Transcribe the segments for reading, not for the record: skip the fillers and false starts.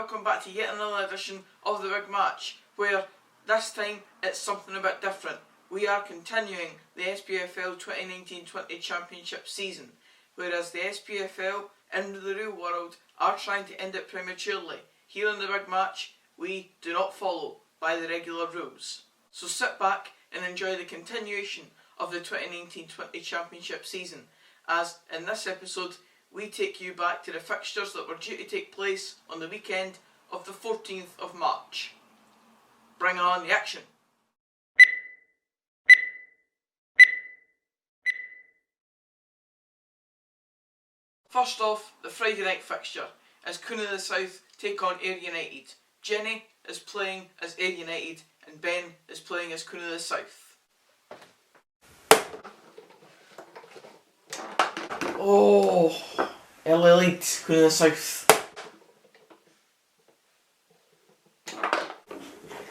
welcome back to yet another edition of The Big Match, where this time it's something a bit different. We are continuing the SPFL 2019-20 Championship season, whereas the SPFL in the real world are trying to end it prematurely. Here in The Big Match, we do not follow by the regular rules. So sit back and enjoy the continuation of the 2019-20 Championship season, as in this episode we take you back to the fixtures that were due to take place on the weekend of the 14th of March. Bring on the action. First off, the Friday night fixture, as Coon of the South take on Ayr United. Jenny is playing as Ayr United and Ben is playing as Coon of the South. Oh, early lead, Coon of the South.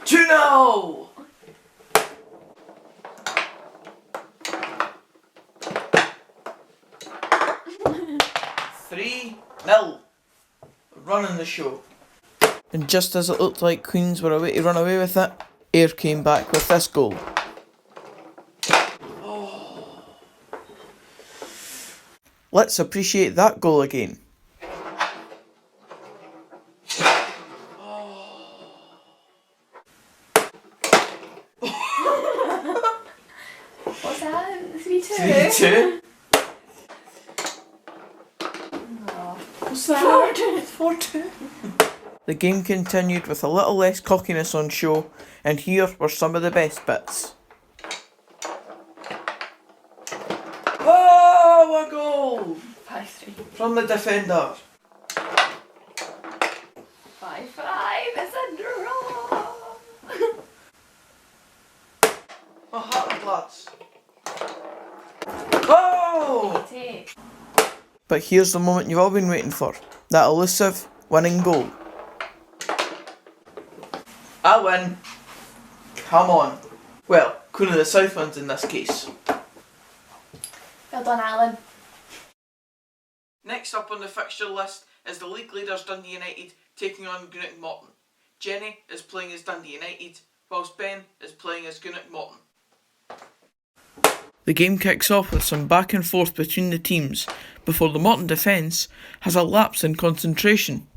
2-0! Running the show. And just as it looked like Queens were away to run away with it, Ayr came back with this goal. Oh. Let's appreciate that goal again. What's that? 3-2? 3-2? What's that? 4-2. The game continued with a little less cockiness on show, and here were some of the best bits. Oh, a goal! 5-3. From the defender. 5-5. It's a draw. Oh, Hartland lads. Oh! Take. But here's the moment you've all been waiting for. That elusive winning goal. I win. Come on. Well, Coon of the South wins in this case. Well done, Alan. Next up on the fixture list is the league leaders Dundee United taking on Morton. Jenny is playing as Dundee United, whilst Ben is playing as Morton. The game kicks off with some back and forth between the teams before the Morton defence has a lapse in concentration.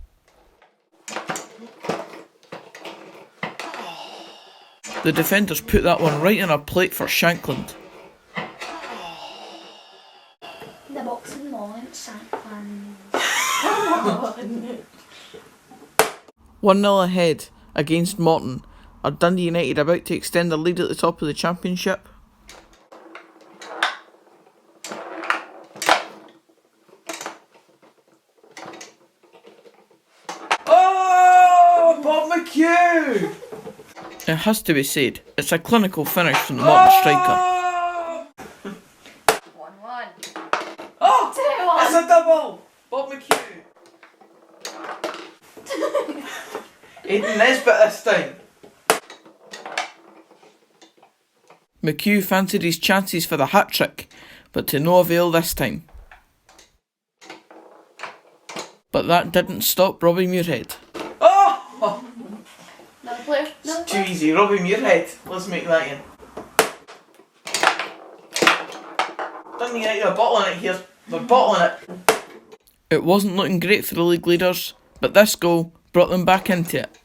The defenders put that one right on a plate for Shankland. The boxing moment, Shankland. 1-0 ahead against Morton. Are Dundee United about to extend their lead at the top of the championship? Oh, Bob McHugh! It has to be said, it's a clinical finish from the Morton striker. 1-1. Oh! 2-1. It's a double! Bob McHugh. Aidan Nesbitt this time. McHugh fancied his chances for the hat-trick, but to no avail this time. But that didn't stop Robbie Muirhead. Oh! Another player. Another Too player. easy, Robbie Muirhead. Let's make that in. Dundee United are bottling it here. They're bottling it. It wasn't looking great for the league leaders, but this goal brought them back into it.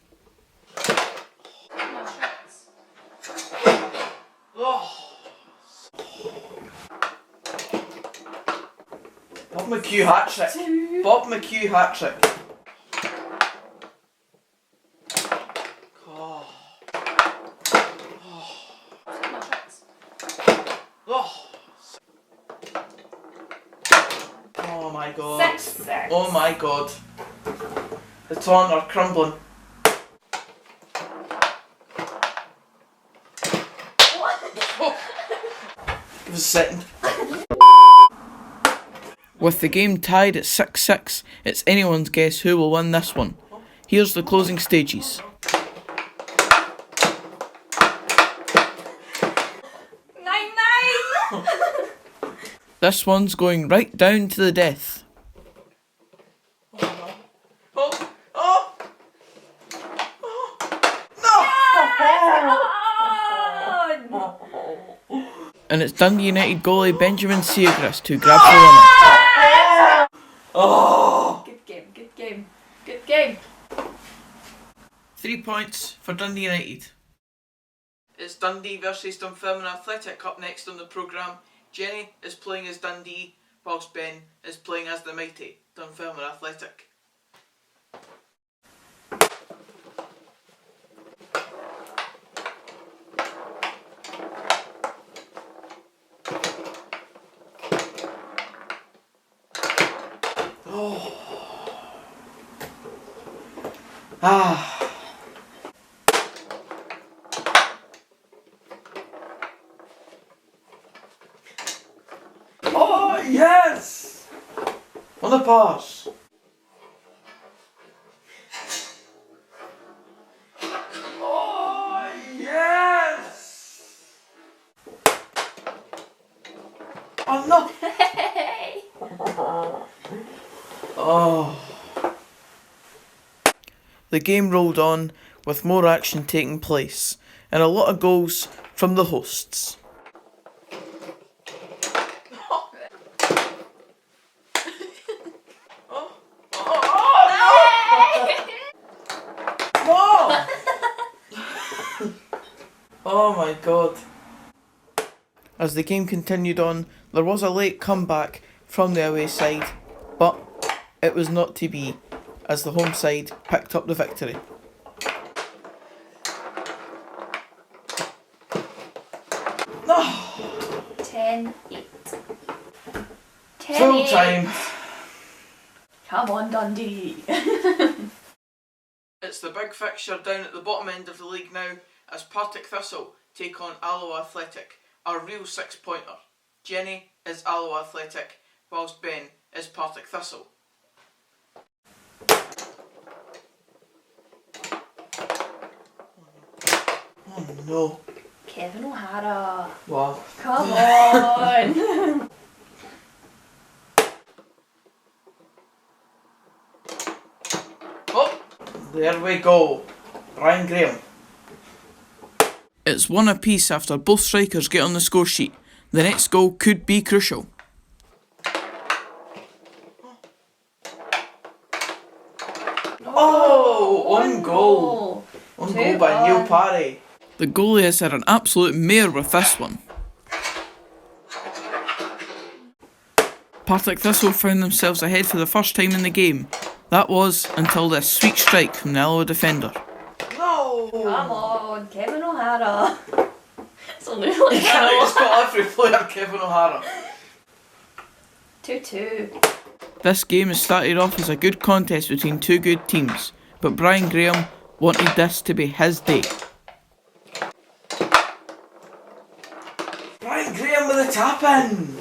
No shots. Oh. Bob McHugh hat-trick. 2. Bob McHugh hat-trick. Oh. No shots. Oh. Oh my god. 6-6. Oh my god. The Taunton are crumbling. Give us a second. With the game tied at 6-6, it's anyone's guess who will win this one. Here's the closing stages. 9-9. This one's going right down to the death. And it's Dundee United goalie Benjamin Siegrist who grabs the winner. Oh! Good game, good game, good game. 3 points for Dundee United. It's Dundee versus Dunfermline Athletic up next on the programme. Jenny is playing as Dundee, whilst Ben is playing as the mighty Dunfermline Athletic. Oh, yes! On the pass. Oh, yes! Oh, no! Hey! Oh. The game rolled on with more action taking place and a lot of goals from the hosts. Oh my god. As the game continued on, there was a late comeback from the away side, but it was not to be, as the home side picked up the victory. No! 10-8. Full time. Come on, Dundee. It's the big fixture down at the bottom end of the league now, as Partick Thistle take on Alloa Athletic, a real 6-pointer. Jenny is Alloa Athletic, whilst Ben is Partick Thistle. Oh no. Kevin O'Hara. Wow. Come on. Oh, there we go. Ryan Graham. It's one apiece after both strikers get on the score sheet. The next goal could be crucial. Oh, on goal. On goal by Neil Parry. The goalie has had an absolute mare with this one. Partick Thistle found themselves ahead for the first time in the game. That was until this sweet strike from the Alloa defender. No! Come on, Kevin O'Hara. It's only like It's got every player, Kevin O'Hara. 2-2. This game has started off as a good contest between two good teams, but Brian Graham wanted this to be his day. Brian Graham with a tap in!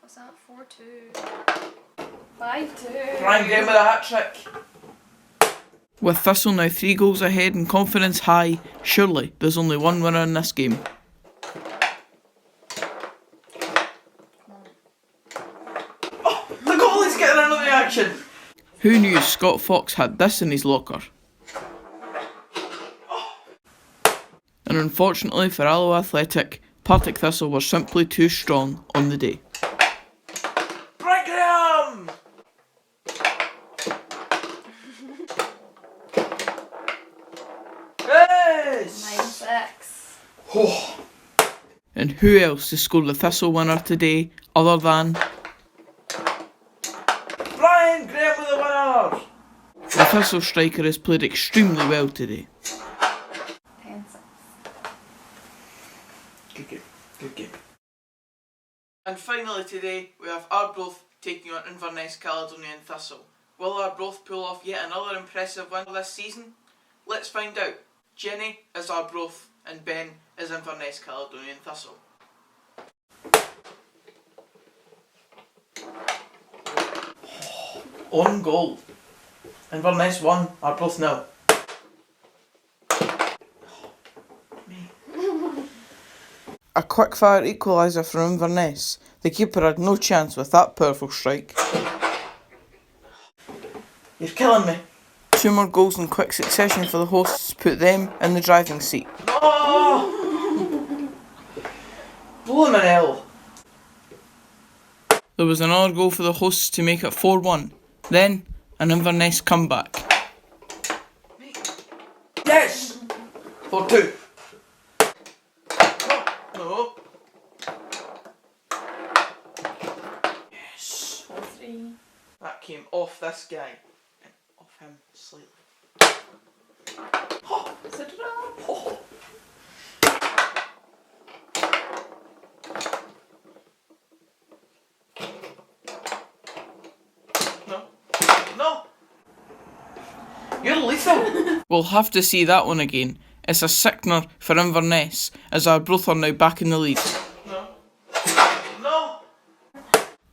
What's that? 4-2. 5-2. Brian Graham with a hat trick. With Thistle now 3 goals ahead and confidence high, surely there's only one winner in this game. Oh, the goalie's getting into the action! Who knew Scott Fox had this in his locker? And unfortunately for Alloa Athletic, Partick Thistle were simply too strong on the day. Brian Graham! Yes! 9-6. Oh. And who else has scored the Thistle winner today other than Brian Graham with the winner! The Thistle striker has played extremely well today. 10-6. Good game, good game. And finally today we have Arbroath taking on Inverness Caledonian Thistle. Will Arbroath pull off yet another impressive win this season? Let's find out. Jenny is Arbroath and Ben is Inverness Caledonian Thistle. On goal. Inverness 1, Arbroath 0. A quick-fire equaliser from Inverness. The keeper had no chance with that powerful strike. You're killing me. 2 more goals in quick succession for the hosts put them in the driving seat. Oh! Bloomin' hell. There was another goal for the hosts to make it 4-1. Then, an Inverness comeback. Yes! 4-2. No. Yes. 4-3. That came off this guy and off him slightly. Is it a draw? Oh. No. No. You're lethal. We'll have to see that one again. It's a sickener for Inverness, as Arbroath are now back in the lead. No. No.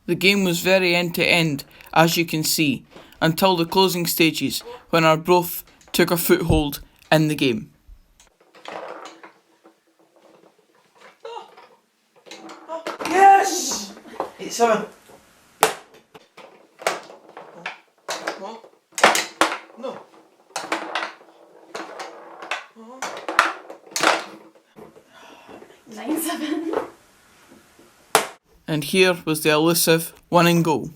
The game was very end to end, as you can see, until the closing stages, when Arbroath took a foothold in the game. Yes! 8-7. Oh. No. Oh. 9-7. And here was the elusive winning goal.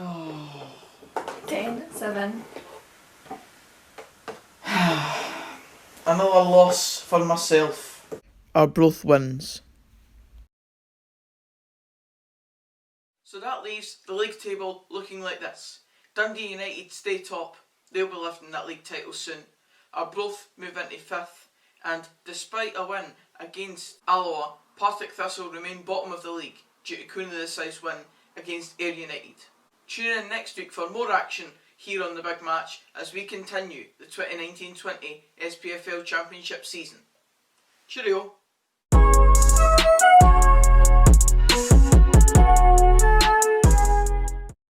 Oh. 10-7. Another loss for myself. Arbroath wins. So that leaves the league table looking like this. Dundee United stay top. They'll be lifting that league title soon. Arbroath move into 5th, and despite a win against Alloa, Partick Thistle remain bottom of the league due to Queen of the South's win against Ayr United. Tune in next week for more action here on The Big Match as we continue the 2019-20 SPFL Championship season. Cheerio!